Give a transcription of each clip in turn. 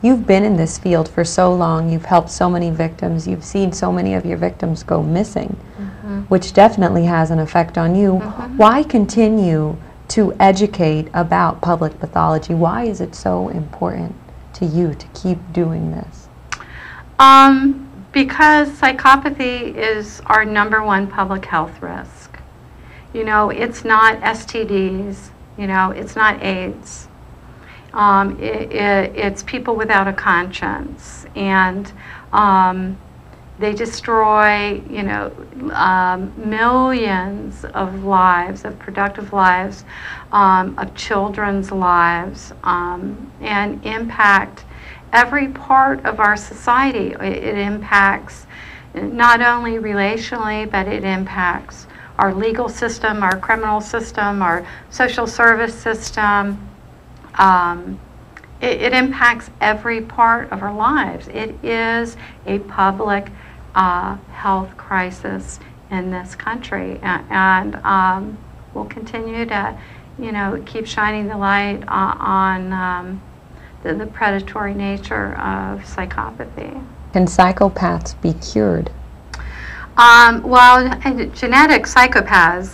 you've been in this field for so long, you've helped so many victims, you've seen so many of your victims go missing, which definitely has an effect on you. Why continue to educate about public pathology? Why is it so important to you to keep doing this? Because psychopathy is our #1 public health risk. You know, it's not STDs, you know, it's not AIDS. It's people without a conscience, and they destroy, you know, millions of lives, of productive lives, of children's lives, and impact every part of our society. It impacts not only relationally, but it impacts our legal system, our criminal system, our social service system. It impacts every part of our lives. It is a public health crisis in this country, and we'll continue to, you know, keep shining the light on the predatory nature of psychopathy. Can psychopaths be cured? Well, genetic psychopaths,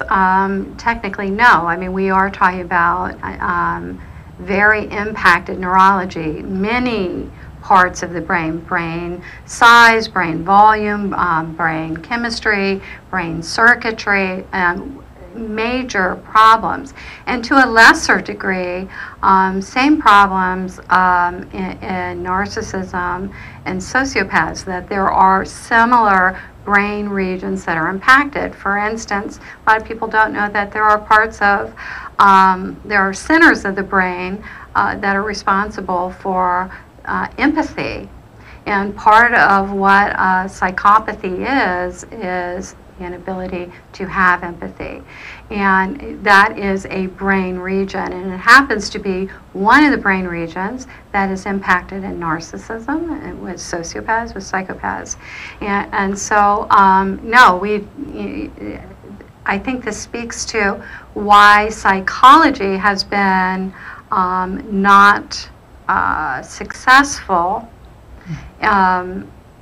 technically no. I mean, we are talking about very impacted neurology, many parts of the brain size, brain volume, brain chemistry, brain circuitry, major problems. And to a lesser degree, same problems in narcissism and sociopaths, that there are similar brain regions that are impacted. For instance, a lot of people don't know that there are parts of, there are centers of the brain that are responsible for empathy. And part of what psychopathy is inability to have empathy. And that is a brain region, and it happens to be one of the brain regions that is impacted in narcissism, and with sociopaths, with psychopaths. And so, no, I think this speaks to why psychology has been not successful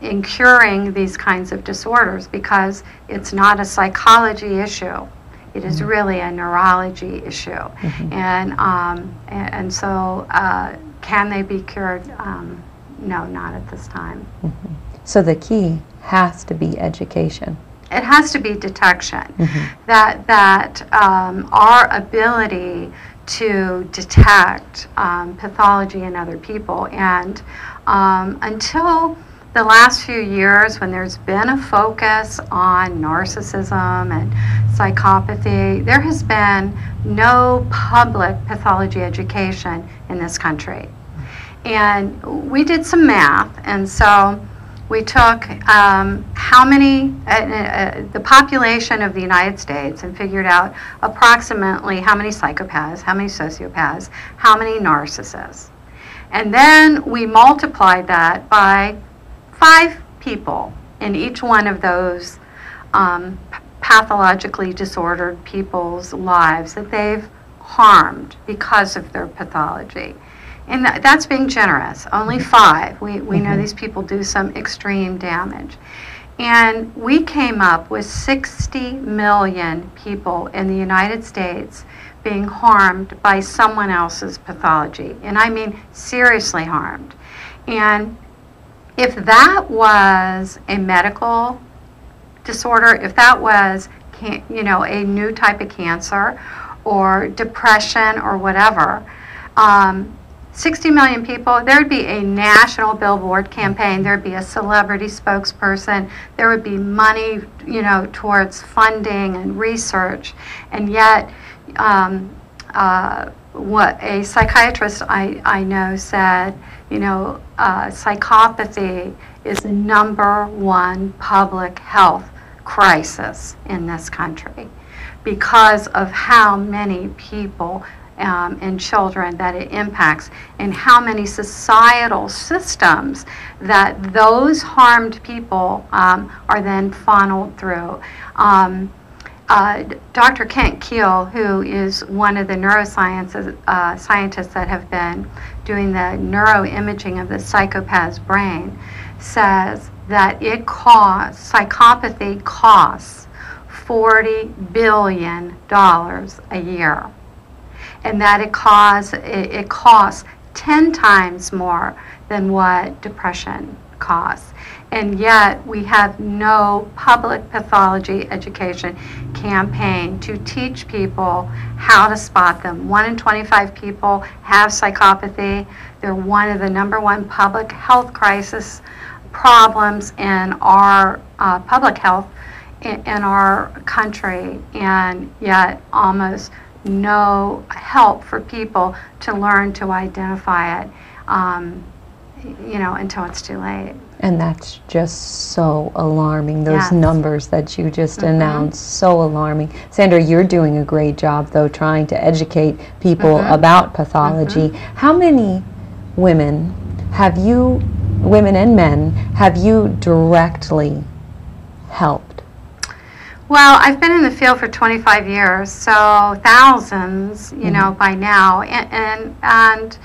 in curing these kinds of disorders, because it's not a psychology issue. It is really a neurology issue. And so can they be cured? No, not at this time. So the key has to be education. It has to be detection. That our ability to detect pathology in other people, and until the last few years, when there's been a focus on narcissism and psychopathy, there has been no public pathology education in this country. And we did some math, and so we took how many, the population of the United States, and figured out approximately how many psychopaths, how many sociopaths, how many narcissists. And then we multiplied that by 5 people in each one of those pathologically disordered people's lives that they've harmed because of their pathology. And that's being generous. Only 5. We know these people do some extreme damage. And we came up with 60 million people in the United States being harmed by someone else's pathology. And I mean seriously harmed. And if that was a medical disorder, if that was, you know, a new type of cancer or depression or whatever, 60 million people, there would be a national billboard campaign, there would be a celebrity spokesperson, there would be money, you know, towards funding and research. And yet, what a psychiatrist I know said, you know, psychopathy is the #1 public health crisis in this country because of how many people and children that it impacts, and how many societal systems that those harmed people are then funneled through. Dr. Kent Keel, who is one of the neuroscientists scientists that have been doing the neuroimaging of the psychopath's brain, says that psychopathy costs $40 billion a year, and that it costs 10 times more than what depression costs. And yet we have no public pathology education campaign to teach people how to spot them. 1 in 25 people have psychopathy. They're one of the #1 public health crisis problems in our public health in our country, and yet almost no help for people to learn to identify it, until it's too late. And that's just so alarming, those Yes. numbers that you just announced, so alarming. Sandra, you're doing a great job, though, trying to educate people about pathology. How many women women and men, have you directly helped? Well, I've been in the field for 25 years, so thousands, by now, and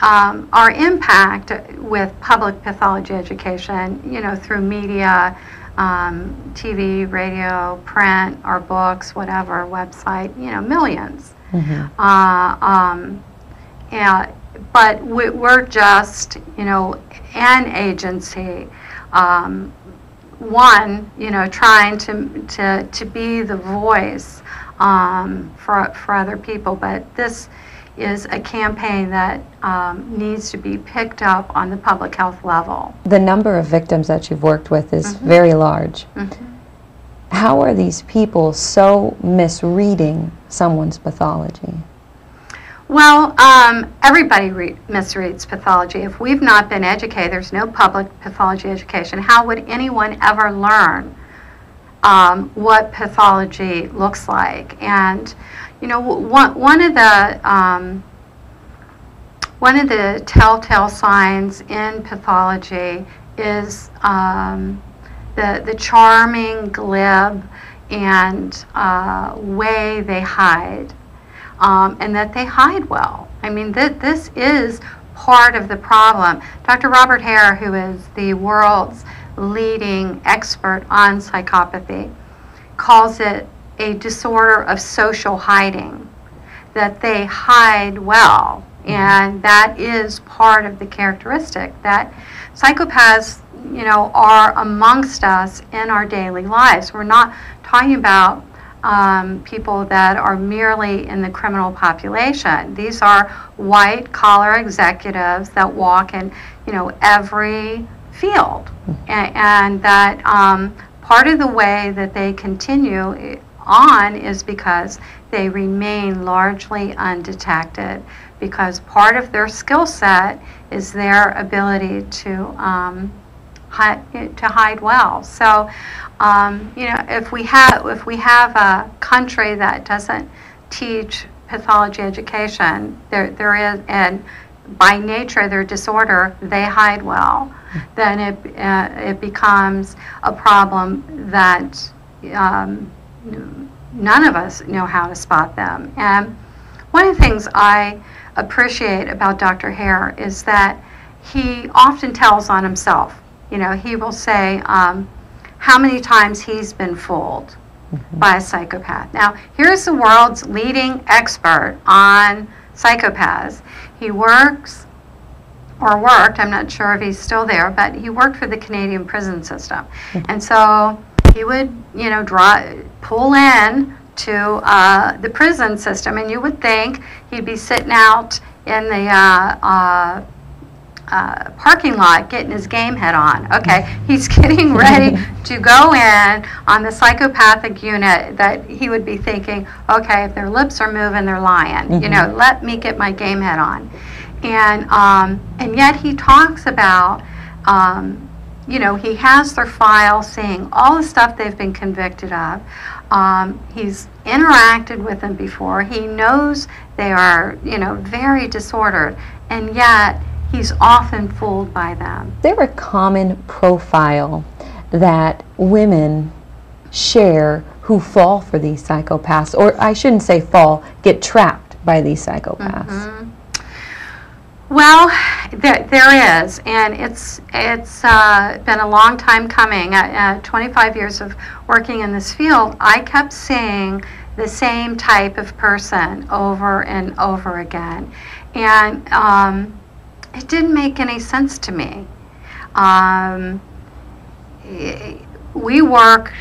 our impact with public pathology education, through media, TV, radio, print, our books, whatever, website, millions. But we're just, an agency, trying to be the voice for other people, but this is a campaign that needs to be picked up on the public health level. The number of victims that you've worked with is very large. How are these people so misreading someone's pathology? Well, everybody misreads pathology. If we've not been educated, there's no public pathology education. How would anyone ever learn what pathology looks like? And one of the telltale signs in pathology is the charming, glib, and way they hide, and that they hide well. I mean, this is part of the problem. Dr. Robert Hare, who is the world's leading expert on psychopathy, calls it a disorder of social hiding, that they hide well, and that is part of the characteristic that psychopaths, are amongst us in our daily lives. We're not talking about people that are merely in the criminal population. These are white-collar executives that walk in, every field, and that part of the way that they continue on is because they remain largely undetected, because part of their skill set is their ability to hide well. So, if we have a country that doesn't teach pathology education, there is, and by nature their disorder, they hide well, then it becomes a problem that none of us know how to spot them. And one of the things I appreciate about Dr. Hare is that he often tells on himself. He will say how many times he's been fooled by a psychopath. Now, here's the world's leading expert on psychopaths. He worked, I'm not sure if he's still there, but he worked for the Canadian prison system. And so he would, pull in to the prison system, and you would think he'd be sitting out in the parking lot getting his game head on. Okay, he's getting ready to go in on the psychopathic unit, that he would be thinking, okay, if their lips are moving, they're lying. Let me get my game head on. And yet he talks about, he has their file, seeing all the stuff they've been convicted of. He's interacted with them before. He knows they are, very disordered, and yet he's often fooled by them. Is there a common profile that women share who fall for these psychopaths, or I shouldn't say fall, get trapped by these psychopaths? Mm-hmm. Well, there is, and it's been a long time coming. At 25 years of working in this field, I kept seeing the same type of person over and over again, and it didn't make any sense to me. We work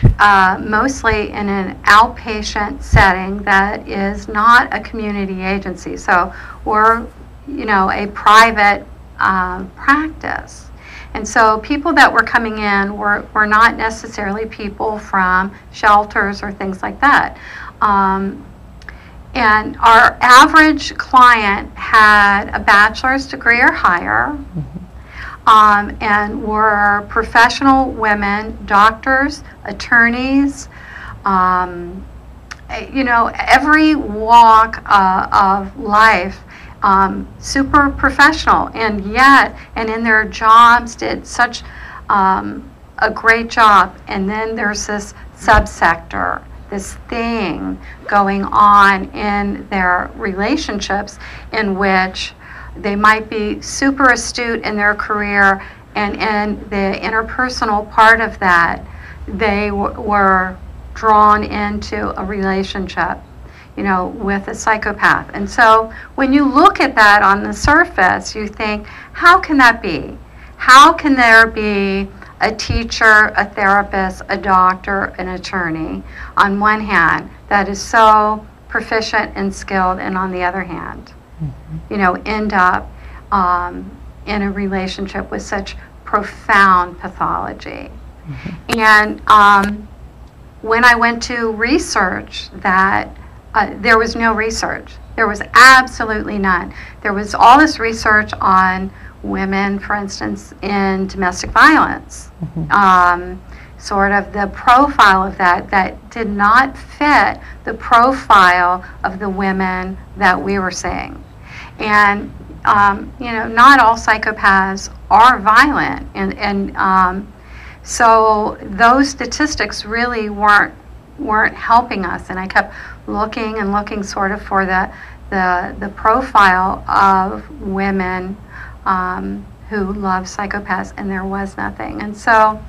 mostly in an outpatient setting that is not a community agency, so we're a private practice. And so people that were coming in were not necessarily people from shelters or things like that. And our average client had a bachelor's degree or higher, and were professional women, doctors, attorneys, every walk of life. Super professional, and yet, and in their jobs did such a great job. And then there's this subsector, this thing going on in their relationships in which they might be super astute in their career, and in the interpersonal part of that, they were drawn into a relationship with a psychopath. And so when you look at that on the surface, you think, how can that be? How can there be a teacher, a therapist, a doctor, an attorney, on one hand, that is so proficient and skilled, and on the other hand, end up in a relationship with such profound pathology? And when I went to research that, there was no research. There was absolutely none. There was all this research on women, for instance, in domestic violence. Sort of the profile of that did not fit the profile of the women that we were seeing. And, not all psychopaths are violent. And so those statistics really weren't helping us, and I kept looking and looking sort of for the profile of women who love psychopaths, and there was nothing. And so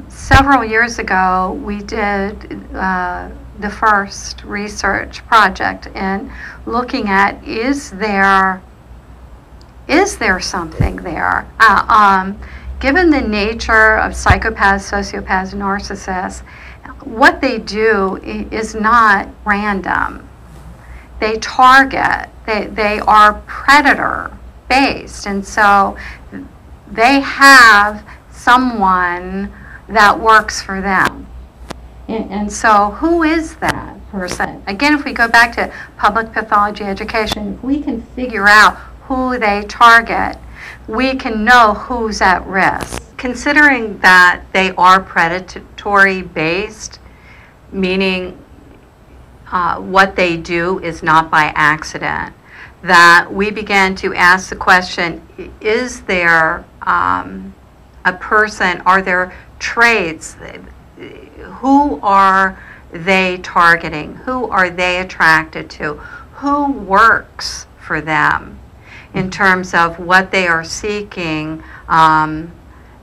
several years ago we did the first research project in looking at, is there something there? Given the nature of psychopaths, sociopaths, narcissists, what they do is not random. They target, they are predator based, and so they have someone that works for them. And so who is that person? Again, if we go back to public pathology education, if we can figure out who they target, we can know who's at risk. Considering that they are predatory based, meaning what they do is not by accident, that we began to ask the question, is there a person, are there traits, who are they targeting, who are they attracted to, who works for them in terms of what they are seeking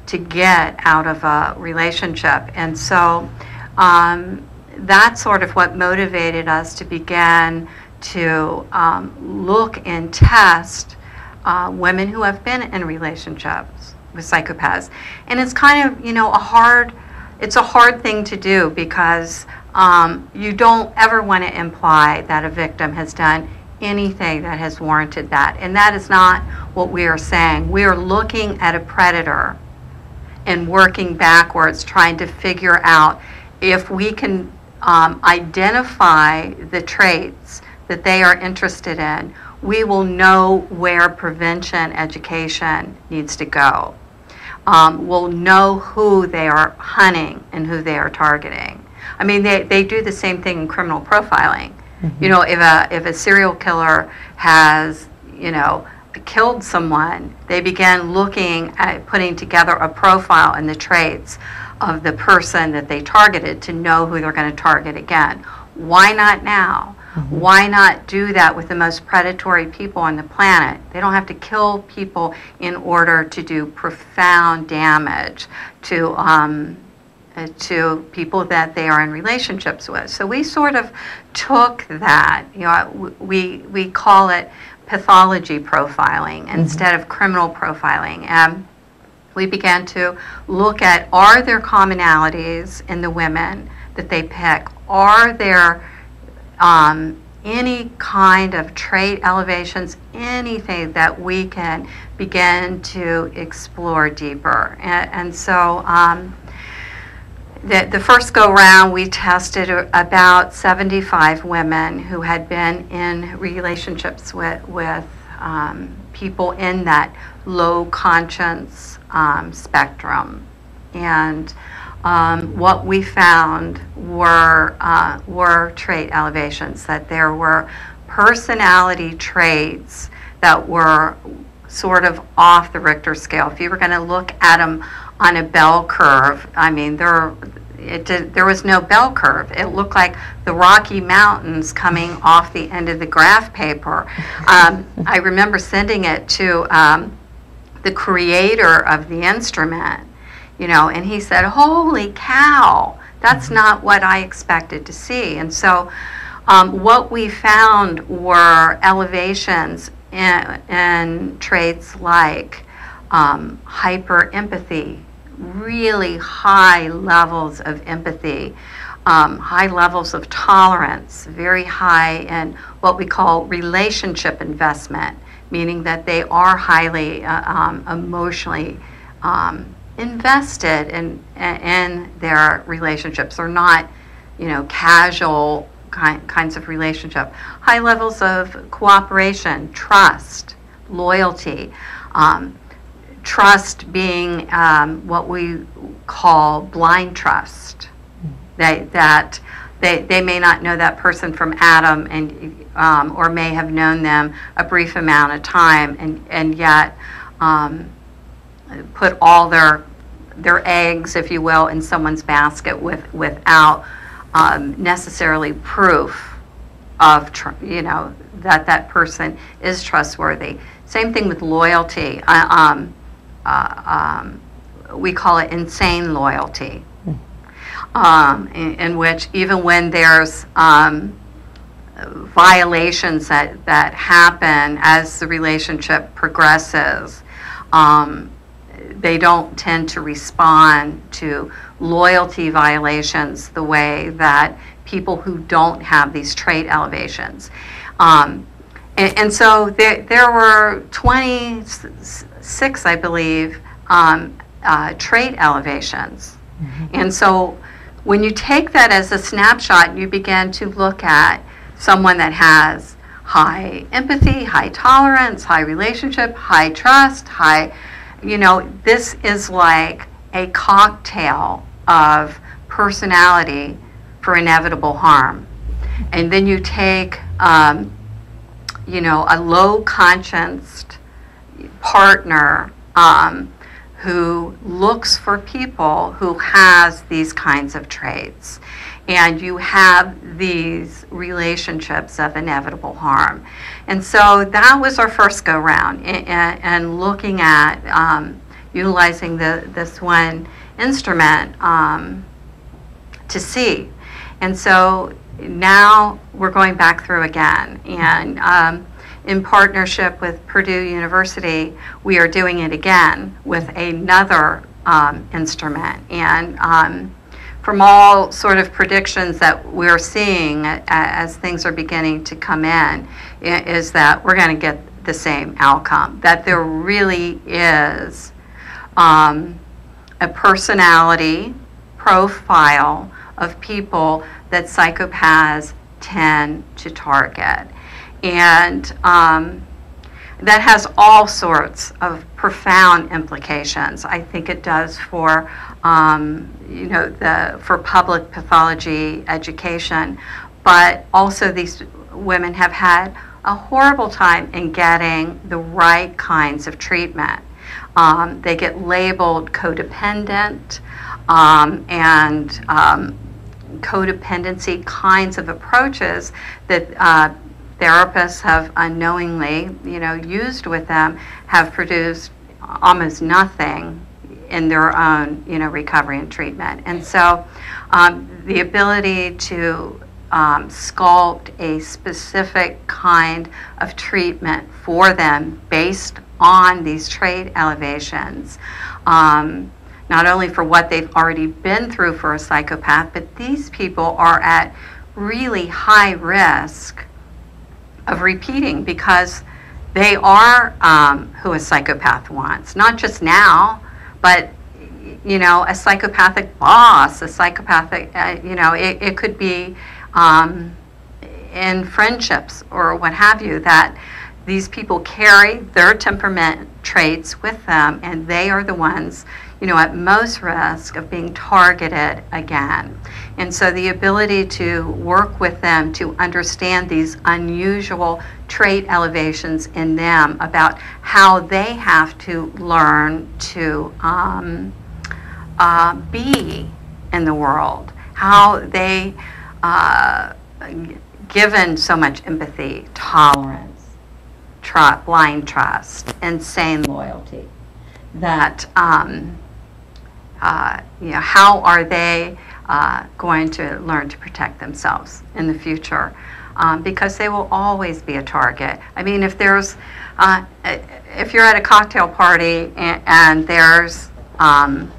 to get out of a relationship. And so that's sort of what motivated us to begin to look and test women who have been in relationships with psychopaths. And it's kind of, it's a hard thing to do, because you don't ever want to imply that a victim has done anything that has warranted that. And that is not what we are saying. We are looking at a predator and working backwards, trying to figure out if we can identify the traits that they are interested in, we will know where prevention education needs to go. We'll know who they are hunting and who they are targeting. I mean, they do the same thing in criminal profiling. If a serial killer has, killed someone, they begin looking at putting together a profile and the traits of the person that they targeted to know who they're going to target again. Why not now? Why not do that with the most predatory people on the planet? They don't have to kill people in order to do profound damage to people that they are in relationships with. So we sort of took that, you know, we call it pathology profiling instead of criminal profiling. And we began to look at, are there commonalities in the women that they pick? Are there any kind of trait elevations, anything that we can begin to explore deeper? And so the first go round, we tested about 75 women who had been in relationships with people in that low conscience spectrum. And what we found were trait elevations, that there were personality traits that were sort of off the Richter scale. If you were going to look at them on a bell curve, I mean, there was no bell curve. It looked like the Rocky Mountains coming off the end of the graph paper. I remember sending it to the creator of the instrument, you know, and he said, "Holy cow, that's not what I expected to see." And so what we found were elevations in traits like hyper empathy, really high levels of empathy, high levels of tolerance, very high in what we call relationship investment, meaning that they are highly emotionally invested in their relationships. They're not, you know, casual kinds of relationship. High levels of cooperation, trust, loyalty. Trust being what we call blind trust. That they may not know that person from Adam, and or may have known them a brief amount of time, and yet put all their eggs, if you will, in someone's basket without necessarily proof of that person is trustworthy. Same thing with loyalty. We call it insane loyalty, in which even when there's violations that happen as the relationship progresses, they don't tend to respond to loyalty violations the way that people who don't have these trait elevations. And so there were 26, I believe, trait elevations. And so when you take that as a snapshot, you begin to look at someone that has high empathy, high tolerance, high relationship, high trust, high, you know, this is like a cocktail of personality for inevitable harm. And then you take, you know, a low conscienced partner who looks for people who has these kinds of traits, and you have these relationships of inevitable harm. And so that was our first go round, and looking at utilizing this one instrument to see. And so now we're going back through again, and in partnership with Purdue University, we are doing it again with another instrument. And from all sort of predictions that we're seeing as things are beginning to come in, is that we're going to get the same outcome, that there really is a personality profile of people that psychopaths tend to target. And that has all sorts of profound implications. I think it does for, you know, for public pathology education, but also these women have had a horrible time in getting the right kinds of treatment. They get labeled codependent. and codependency kinds of approaches that therapists have unknowingly, used with them, have produced almost nothing in their own, recovery and treatment. And so the ability to sculpt a specific kind of treatment for them based on these trait elevations, not only for what they've already been through for a psychopath, but these people are at really high risk of repeating, because they are who a psychopath wants, not just now, but a psychopathic boss, a psychopathic, it could be in friendships or what have you, that these people carry their temperament traits with them, and they are the ones, at most risk of being targeted again. And so the ability to work with them to understand these unusual trait elevations in them, about how they have to learn to be in the world, how they, given so much empathy, tolerance, blind trust, insane loyalty, that how are they going to learn to protect themselves in the future? Because they will always be a target. I mean, if there's, if you're at a cocktail party and there's a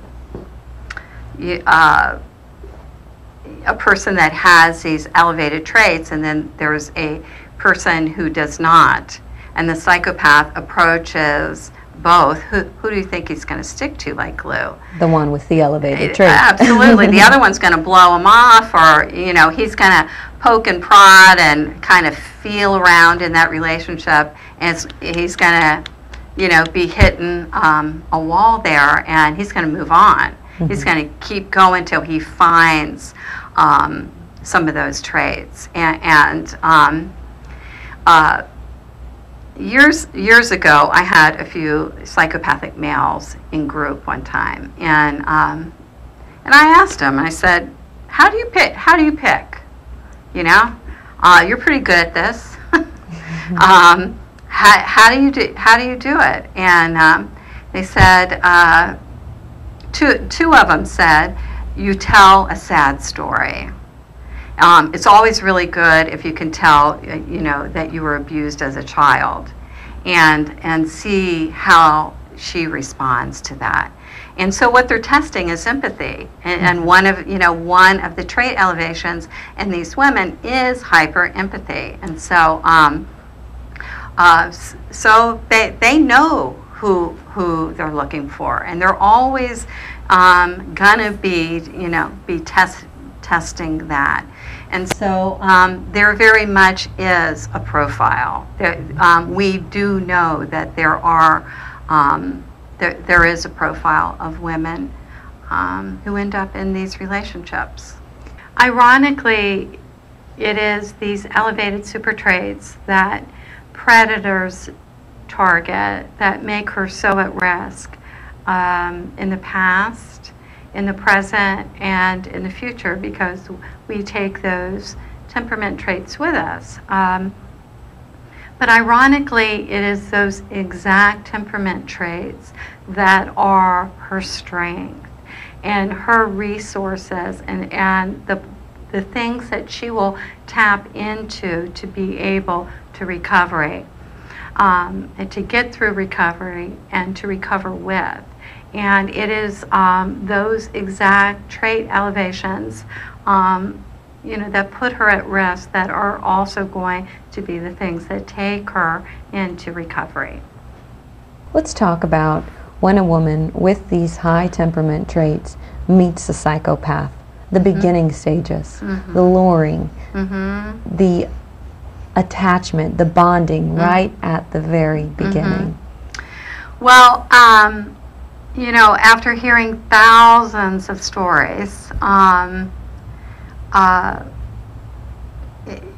person that has these elevated traits, and then there's a person who does not, and the psychopath approaches both, who do you think he's going to stick to like glue? The one with the elevated trait. Absolutely. The other one's going to blow him off, or, he's going to poke and prod and kind of feel around in that relationship, and he's going to, be hitting a wall there, and he's going to move on. Mm-hmm. He's going to keep going till he finds some of those traits. Years ago, I had a few psychopathic males in group one time, and I asked them. I said, "How do you pick? How do you pick? You're pretty good at this. How do you do it?" And they said, two of them said, "You tell a sad story. It's always really good if you can tell, that you were abused as a child, and see how she responds to that." And so what they're testing is empathy, and one of the trait elevations in these women is hyper empathy, and so so they know who they're looking for, and they're always gonna be testing that. And so there very much is a profile. We do know that there is a profile of women who end up in these relationships. Ironically, it is these elevated super traits that predators target that make her so at risk in the past, in the present, and in the future, because we take those temperament traits with us. But ironically, it is those exact temperament traits that are her strength and her resources, and the things that she will tap into to be able to recover, and to get through recovery and to recover with. And it is those exact trait elevations that put her at risk that are also going to be the things that take her into recovery. Let's talk about when a woman with these high temperament traits meets a psychopath, the beginning stages, the luring, the attachment, the bonding right at the very beginning. Well, after hearing thousands of stories,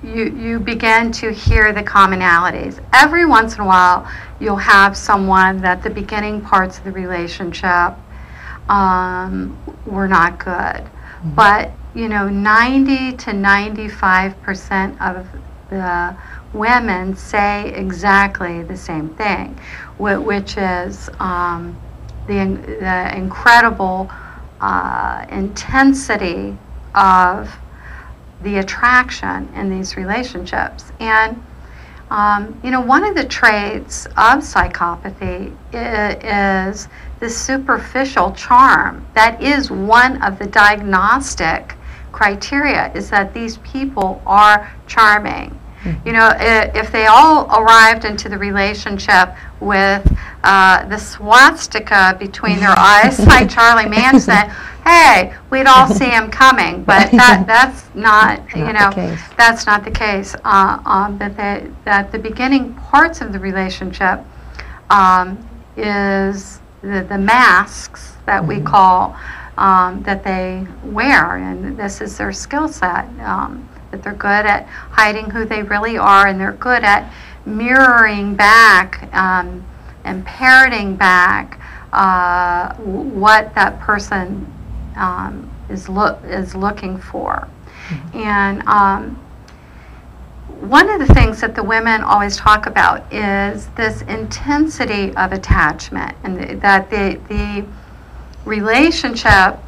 you begin to hear the commonalities. Every once in a while, you'll have someone that the beginning parts of the relationship were not good. But, you know, 90 to 95% of the women say exactly the same thing, which is the incredible intensity of the attraction in these relationships. And you know, one of the traits of psychopathy is the superficial charm. That is one of the diagnostic criteria, is that these people are charming. You know, if they all arrived into the relationship with the swastika between their eyes, like Charlie Manson, hey, we'd all see him coming. But that's not, you know, that's not the case. That the beginning parts of the relationship is the masks that we call that they wear, and this is their skill set. That they're good at hiding who they really are, and they're good at mirroring back and parroting back what that person is looking for. And one of the things that the women always talk about is this intensity of attachment, and that the relationship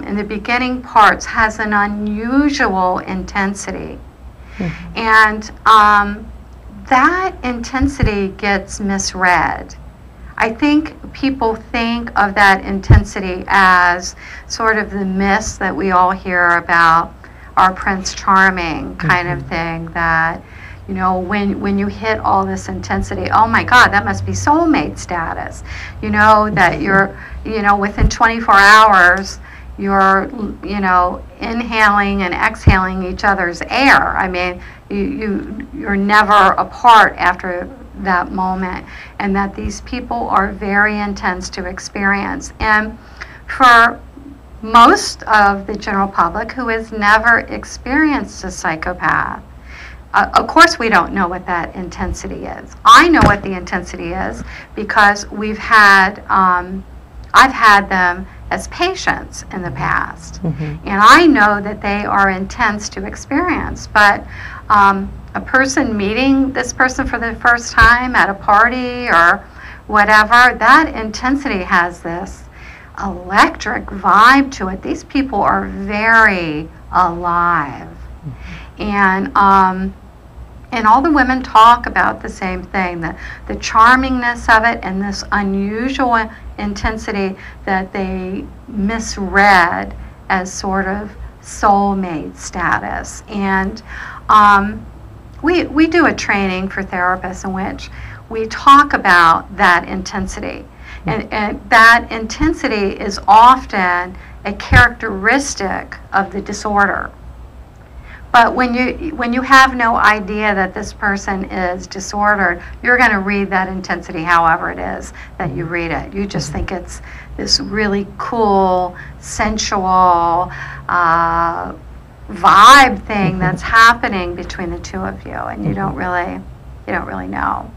in the beginning parts has an unusual intensity. And that intensity gets misread. I think people think of that intensity as sort of the myths that we all hear about our Prince Charming kind of thing, that, you know, when you hit all this intensity, oh my God, that must be soulmate status. You know, that you're, you know, within 24 hours, you're, you know, inhaling and exhaling each other's air. I mean, you're never apart after that moment, and that these people are very intense to experience. And for most of the general public who has never experienced a psychopath, of course we don't know what that intensity is. I know what the intensity is because we've had, I've had them as patients in the past, and I know that they are intense to experience. But a person meeting this person for the first time at a party or whatever, that intensity has this electric vibe to it. These people are very alive. And all the women talk about the same thing, the charmingness of it and this unusual intensity that they misread as sort of soulmate status. And we do a training for therapists in which we talk about that intensity. And that intensity is often a characteristic of the disorder. But when you have no idea that this person is disordered, you're going to read that intensity however it is that you read it. You just think it's this really cool, sensual vibe thing that's happening between the two of you, and you don't really know.